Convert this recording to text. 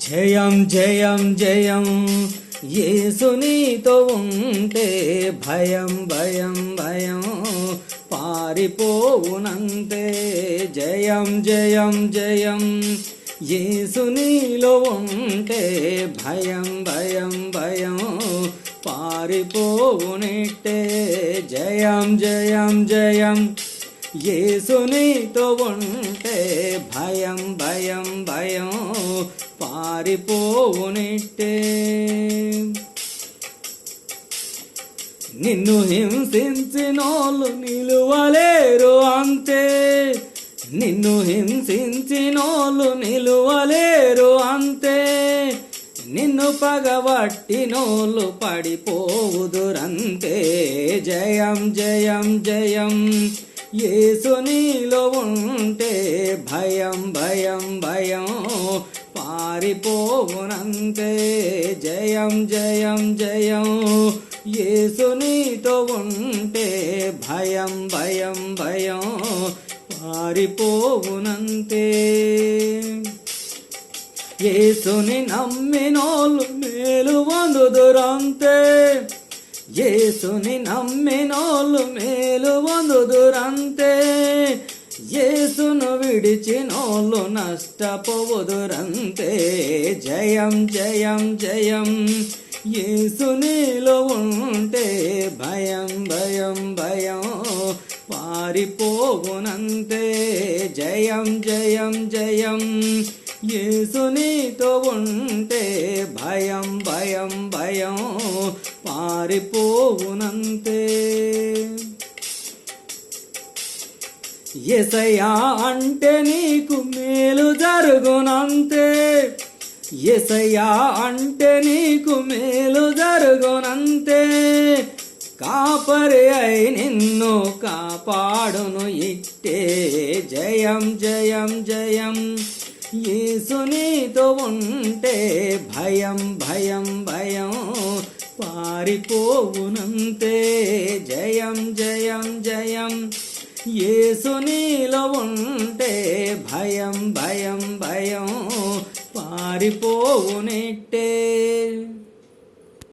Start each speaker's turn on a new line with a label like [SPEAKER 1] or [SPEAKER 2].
[SPEAKER 1] జయం జయం జయం యేసు నీతో ఉంటే భయం భయం భయం పారిపోవునంతే. జయం జయం జయం యేసు నీలో ఉంటే భయం భయం భయం పారిపోవునిట్టే. జయం జయం జయం యేసు నీతో ఉంటే భయం భయం భయం పారిపోవునిట్టే. నిన్ను హింసించినోళ్ళు నిలువలేరు అంతే. నిన్ను హింసించినోళ్ళు నిలువలేరు అంతే. నిన్ను పగబట్టినోళ్ళు పడిపోవుదురంతే. జయం జయం జయం యేసు నీలో ఉంటే భయం భయం భయం పారిపోవునంతే. జయం జయం జయం యేసు నీతో ఉంటే భయం భయం భయం పారిపోవునంతే. యేసుని నమ్మినోళ్ళు మేలు పొందుదురంతే. యేసుని నమ్మినోళ్ళు మేలు పొందుదురంతే. యేసును విడిచినోళ్ళు నష్టపోవుదురంతే. జయం జయం జయం యేసు నీలో ఉంటే భయం భయం భయం పారిపోవునంతే. జయం జయం జయం యేసు నీతో ఉంటే భయం భయం భయం పారిపోవునంతే. యేసయ్యా అంటే నీకు మేలు జరుగునంతే. యేసయ్యా అంటే నీకు మేలు జరుగునంతే. కాపరి అయి నిన్ను కాపాడును ఇట్టే. జయం జయం జయం యేసు నీతో ఉంటే భయం భయం భయం పారిపోవునంతే. జయం జయం జయం యేసు నీలో ఉంటే భయం భయం భయం పారిపోవునిట్టే.